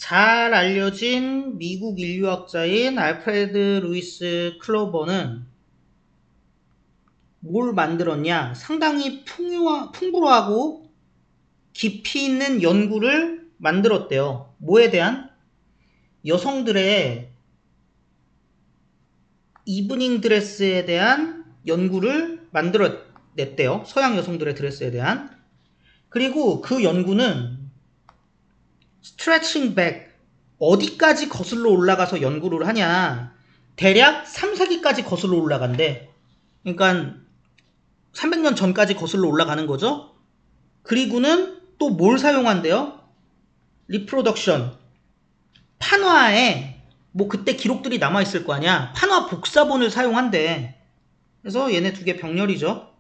잘 알려진 미국 인류학자인 알프레드 루이스 클로버는 뭘 만들었냐? 상당히 풍부하고 깊이 있는 연구를 만들었대요. 뭐에 대한? 여성들의 이브닝 드레스에 대한 연구를 만들어냈대요. 서양 여성들의 드레스에 대한. 그리고 그 연구는 스트레칭 백, 어디까지 거슬러 올라가서 연구를 하냐. 대략 3세기까지 거슬러 올라간대. 그러니까 300년 전까지 거슬러 올라가는 거죠. 그리고는 또 뭘 사용한대요? 리프로덕션. 판화에 뭐 그때 기록들이 남아있을 거 아니야. 판화 복사본을 사용한대. 그래서 얘네 두 개 병렬이죠.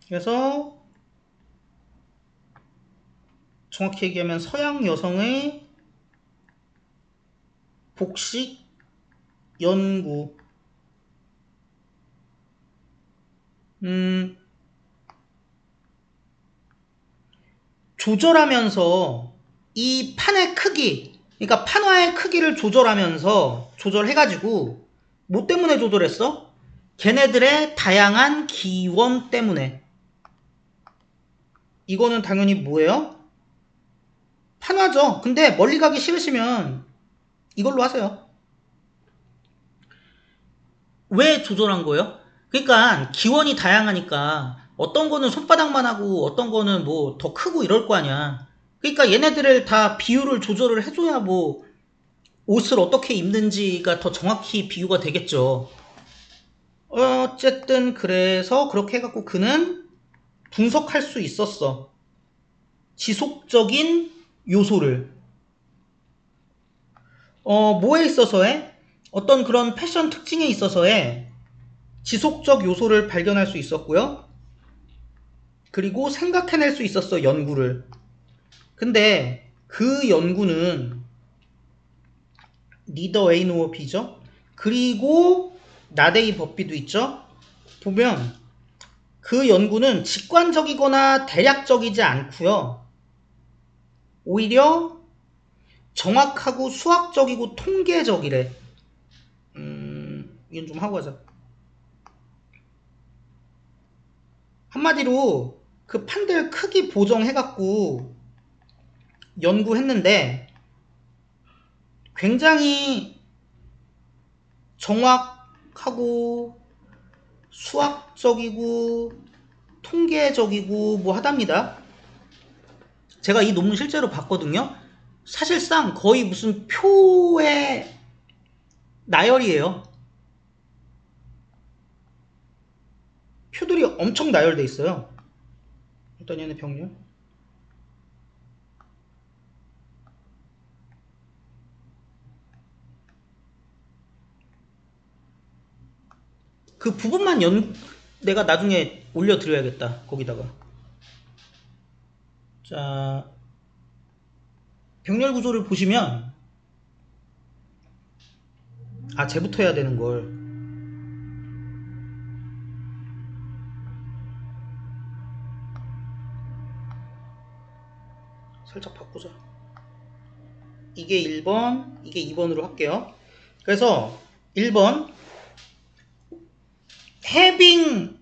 그래서 정확히 얘기하면 서양 여성의 복식 연구. 조절하면서 이 판의 크기, 그러니까 판화의 크기를 조절해가지고 뭐 때문에 조절했어? 걔네들의 다양한 기원 때문에. 이거는 당연히 뭐예요? 판화죠. 근데 멀리 가기 싫으시면 이걸로 하세요. 왜 조절한 거예요? 그러니까 기원이 다양하니까 어떤 거는 손바닥만 하고 어떤 거는 뭐 더 크고 이럴 거 아니야. 그러니까 얘네들을 다 비율을 조절을 해줘야 뭐 옷을 어떻게 입는지가 더 정확히 비유가 되겠죠. 어쨌든 그래서 그렇게 해갖고 그는 분석할 수 있었어. 지속적인 요소를. 뭐에 있어서에? 어떤 그런 패션 특징에 있어서에 지속적 요소를 발견할 수 있었고요. 그리고 생각해낼 수 있었어, 연구를. 근데 그 연구는 니더 A 노어 B죠. 그리고 나데이 버피도 있죠. 보면 그 연구는 직관적이거나 대략적이지 않고요. 오히려 정확하고 수학적이고 통계적이래. 이건 좀 하고 가자. 한마디로 그 판들 크기 보정해갖고 연구했는데 굉장히 정확하고 수학적이고 통계적이고 뭐 하답니다. 제가 이 논문 실제로 봤거든요. 사실상 거의 무슨 표의 나열이에요. 표들이 엄청 나열돼 있어요. 일단 얘네 병렬. 그 부분만 내가 나중에 올려드려야겠다. 거기다가. 자, 병렬 구조를 보시면 쟤부터 해야 되는 걸. 살짝 바꾸자. 이게 1번, 이게 2번으로 할게요. 그래서 1번 having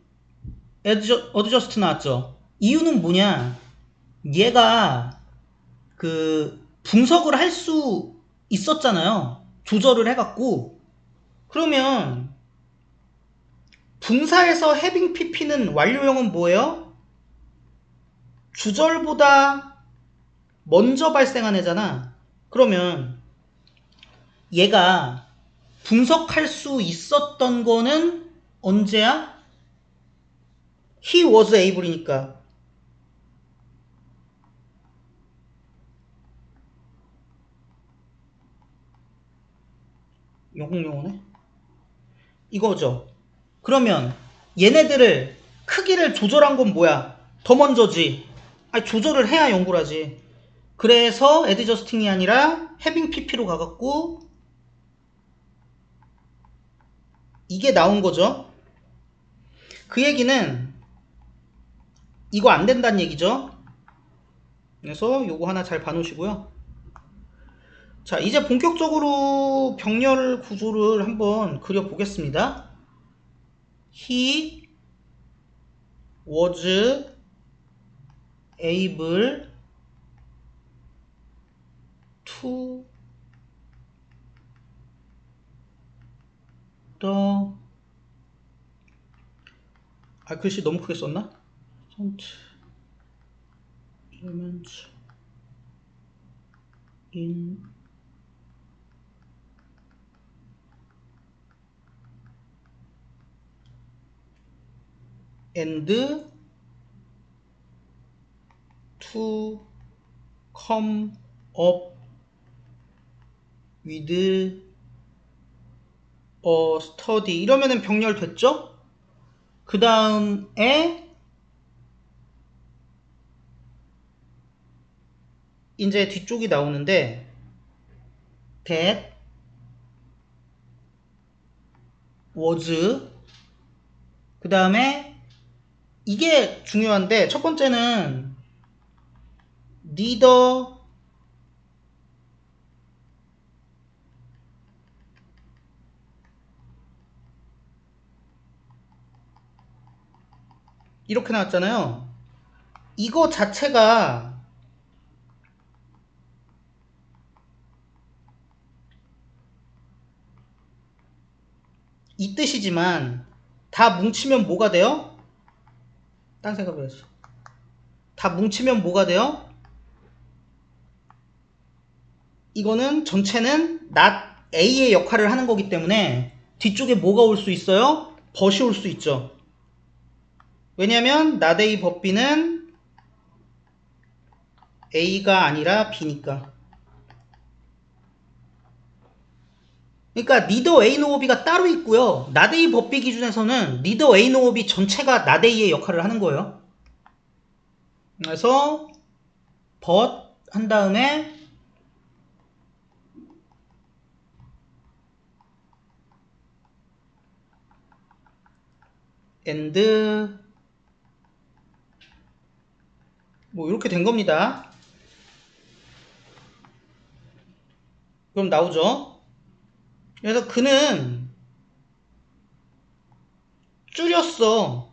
adjust 나왔죠. 이유는 뭐냐? 얘가 그 분석을 할 수 있었잖아요. 조절을 해갖고. 그러면 분사에서 having pp는 완료형은 뭐예요? 주절보다 먼저 발생한 애잖아. 그러면 얘가 분석할 수 있었던 거는 언제야? He was able이니까. 영국용어네? 이거죠. 그러면 얘네들을 크기를 조절한 건 뭐야? 더 먼저지. 조절을 해야 연구를 하지. 그래서 애드저스팅이 아니라 having pp로 가갖고 이게 나온 거죠. 그 얘기는 이거 안 된다는 얘기죠. 그래서 요거 하나 잘 봐놓으시고요. 자, 이제 본격적으로 병렬 구조를 한번 그려보겠습니다. He was able to the 글씨 너무 크게 썼나? elements in and to come up with a study 이러면은 병렬 됐죠? 그 다음에 이제 뒤쪽이 나오는데 that was 그 다음에 이게 중요한데 첫 번째는 neither 이렇게 나왔잖아요. 이거 자체가 이 뜻이지만 다 뭉치면 뭐가 돼요? 딴 생각을 했어. 다 뭉치면 뭐가 돼요? 이거는 전체는 not A의 역할을 하는 거기 때문에 뒤쪽에 뭐가 올 수 있어요? but이 올 수 있죠. 왜냐면 not A but B는 A가 아니라 B니까. 그러니까 neither A nor B가 따로 있고요. not A but B 기준에서는 neither A nor B 전체가 not A의 역할을 하는 거예요. 그래서 but 한 다음에 and 뭐 이렇게 된 겁니다. 그럼 나오죠. 그래서 그는 줄였어.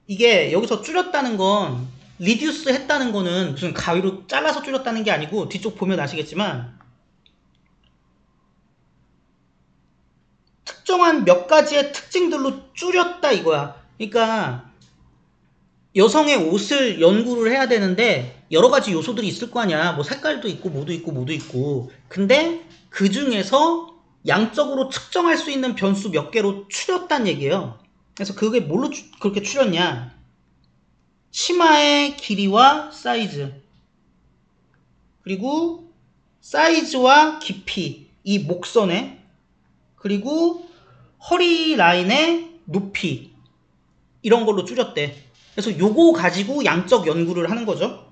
이게 여기서 줄였다는 건 리듀스 했다는 거는 무슨 가위로 잘라서 줄였다는 게 아니고 뒤쪽 보면 아시겠지만 특정한 몇 가지의 특징들로 줄였다 이거야. 그러니까 여성의 옷을 연구를 해야 되는데 여러 가지 요소들이 있을 거 아니야. 뭐 색깔도 있고 뭐도 있고 뭐도 있고. 근데 그 중에서 양적으로 측정할 수 있는 변수 몇 개로 추렸단 얘기예요. 그래서 그게 뭘로 그렇게 추렸냐? 치마의 길이와 사이즈, 그리고 사이즈와 깊이, 이 목선에, 그리고 허리 라인의 높이, 이런 걸로 줄였대. 그래서 요거 가지고 양적 연구를 하는 거죠.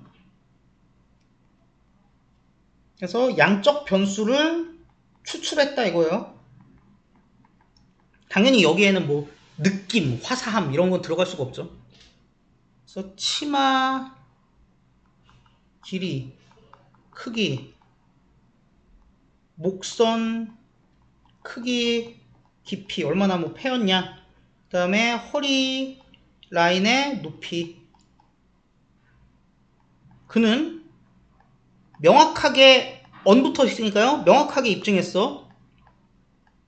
그래서 양적 변수를 추출했다 이거예요. 당연히 여기에는 뭐 느낌, 화사함 이런 건 들어갈 수가 없죠. 그래서 치마 길이, 크기, 목선 크기, 깊이 얼마나 뭐 패였냐. 그 다음에 허리 라인의 높이. 그는 명확하게 언부터 있으니까요. 명확하게 입증했어.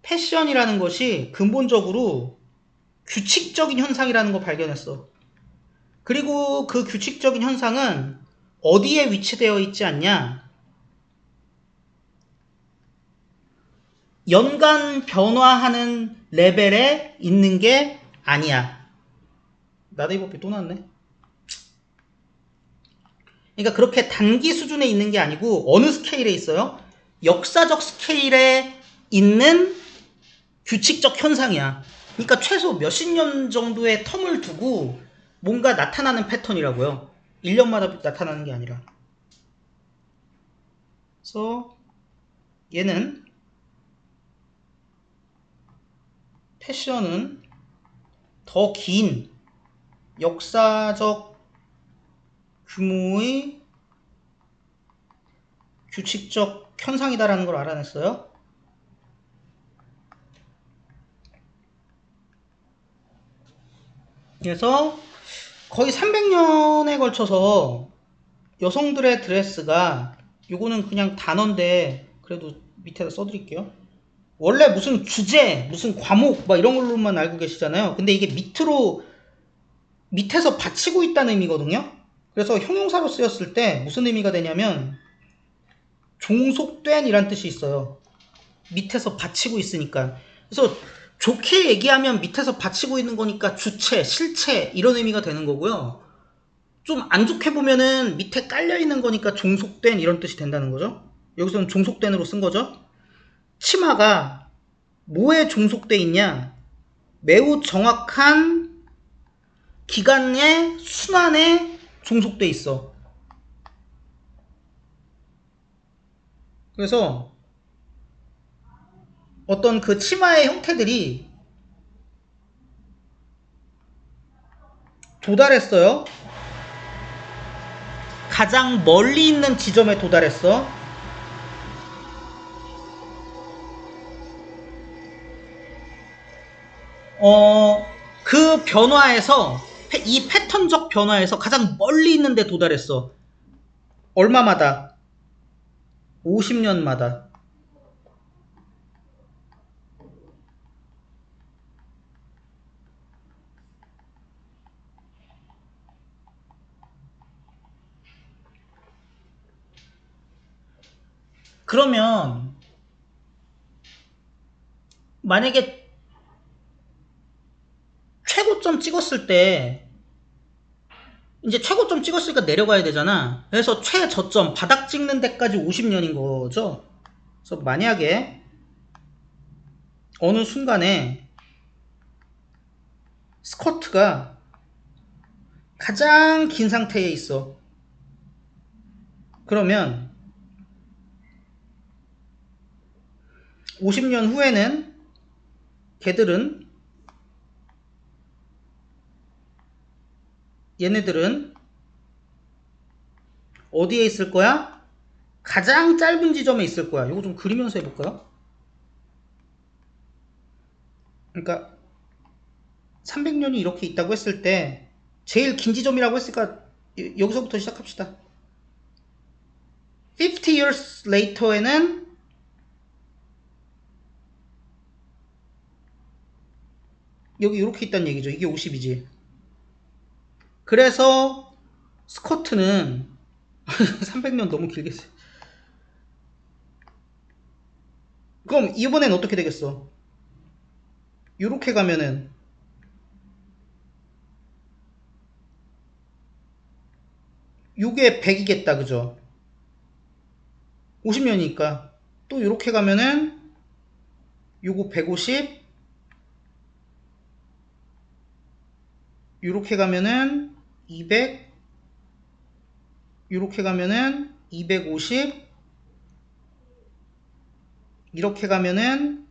패션이라는 것이 근본적으로 규칙적인 현상이라는 걸 발견했어. 그리고 그 규칙적인 현상은 어디에 위치되어 있지 않냐? 연간 변화하는 레벨에 있는 게 아니야. 나데이버피 또 나왔네. 그러니까 그렇게 단기 수준에 있는 게 아니고 어느 스케일에 있어요? 역사적 스케일에 있는 규칙적 현상이야. 그러니까 최소 몇십 년 정도의 텀을 두고 뭔가 나타나는 패턴이라고요. 1년마다 나타나는 게 아니라. 그래서 얘는 패션은 더 긴 역사적 규모의 규칙적 현상이다라는 걸 알아냈어요. 그래서 거의 300년에 걸쳐서 여성들의 드레스가, 요거는 그냥 단어인데 그래도 밑에다 써드릴게요. 원래 무슨 주제, 무슨 과목 막 이런 걸로만 알고 계시잖아요. 근데 이게 밑에서 받치고 있다는 의미거든요. 그래서 형용사로 쓰였을 때 무슨 의미가 되냐면 종속된 이란 뜻이 있어요. 밑에서 받치고 있으니까. 그래서 좋게 얘기하면 밑에서 받치고 있는 거니까 주체, 실체 이런 의미가 되는 거고요. 좀 안 좋게 보면은 밑에 깔려 있는 거니까 종속된 이런 뜻이 된다는 거죠. 여기서는 종속된으로 쓴 거죠. 치마가 뭐에 종속돼 있냐? 매우 정확한 기간의 순환에 종속돼 있어. 그래서 어떤 그 치마의 형태들이 도달했어요. 가장 멀리 있는 지점에 도달했어. 그 변화에서, 이 패턴적 변화에서 가장 멀리 있는 데 도달했어. 얼마마다? 50년마다. 그러면 만약에 최고점 찍었을 때, 이제 최고점 찍었으니까 내려가야 되잖아. 그래서 최저점 바닥 찍는 데까지 50년인 거죠. 그래서 만약에 어느 순간에 스커트가 가장 긴 상태에 있어. 그러면 50년 후에는 얘네들은 어디에 있을 거야? 가장 짧은 지점에 있을 거야. 이거 좀 그리면서 해볼까요? 그러니까 300년이 이렇게 있다고 했을 때 제일 긴 지점이라고 했으니까 여기서부터 시작합시다. 50 years later에는 여기 이렇게 있다는 얘기죠. 이게 50이지. 그래서 스커트는 300년 너무 길게 써. 그럼 이번엔 어떻게 되겠어? 이렇게 가면은 요게 100이겠다. 그죠? 50년이니까 또 이렇게 가면은 요거 150, 이렇게 가면은 200, 이렇게 가면은 250, 이렇게 가면은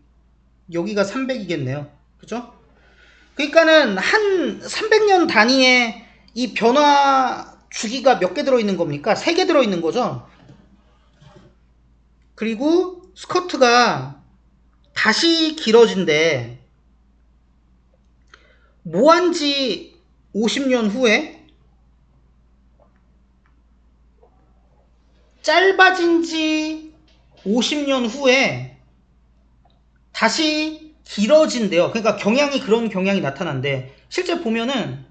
여기가 300이겠네요. 그죠? 그러니까는 한 300년 단위의 이 변화 주기가 몇 개 들어있는 겁니까? 3개 들어있는 거죠. 그리고 스커트가 다시 길어진대. 뭐한지 50년 후에 짧아진 지 50년 후에 다시 길어진대요. 그러니까 경향이, 그런 경향이 나타난대. 실제 보면은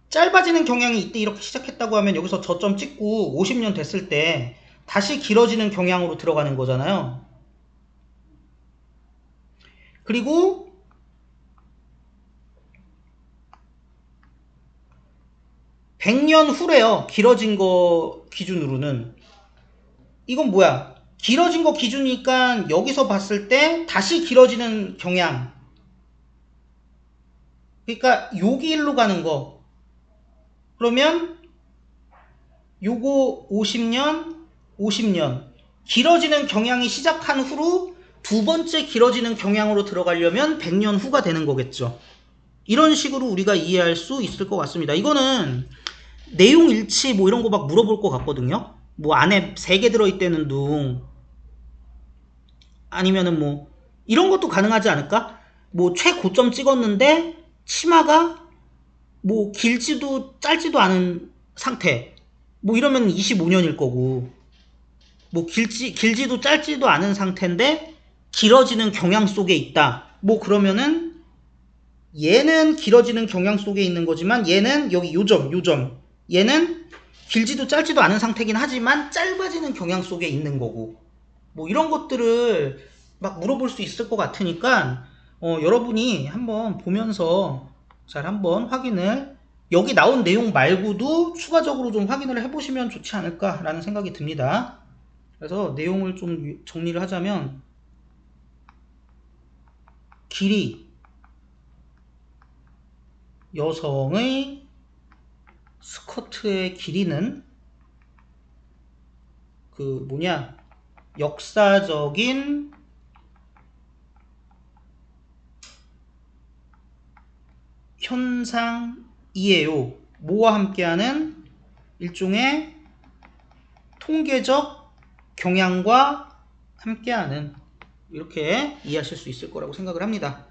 짧아지는 경향이 이때 이렇게 시작했다고 하면 여기서 저점 찍고 50년 됐을 때 다시 길어지는 경향으로 들어가는 거잖아요. 그리고 (100년) 후래요. 길어진 거 기준으로는. 이건 뭐야? 길어진 거 기준이니까 여기서 봤을 때 다시 길어지는 경향. 그러니까 여기 일로 가는 거. 그러면 요거 50년, 50년. 길어지는 경향이 시작한 후로 두 번째 길어지는 경향으로 들어가려면 100년 후가 되는 거겠죠. 이런 식으로 우리가 이해할 수 있을 것 같습니다. 이거는 내용 일치 뭐 이런 거 막 물어볼 것 같거든요. 뭐 안에 3개 들어있다는 둥 아니면은 뭐 이런 것도 가능하지 않을까? 뭐 최고점 찍었는데 치마가 뭐 길지도 짧지도 않은 상태 뭐 이러면 25년일 거고 뭐 길지도 짧지도 않은 상태인데 길어지는 경향 속에 있다. 뭐 그러면은 얘는 길어지는 경향 속에 있는 거지만 얘는 여기 요점 얘는 길지도 짧지도 않은 상태긴 하지만 짧아지는 경향 속에 있는 거고 뭐 이런 것들을 막 물어볼 수 있을 것 같으니까 여러분이 한번 보면서 잘 한번 확인을 여기 나온 내용 말고도 추가적으로 좀 확인을 해보시면 좋지 않을까라는 생각이 듭니다. 그래서 내용을 좀 정리를 하자면 길이 여성의 스커트의 길이는 그 뭐냐 역사적인 현상이에요. 뭐와 함께하는 일종의 통계적 경향과 함께하는 이렇게 이해하실 수 있을 거라고 생각을 합니다.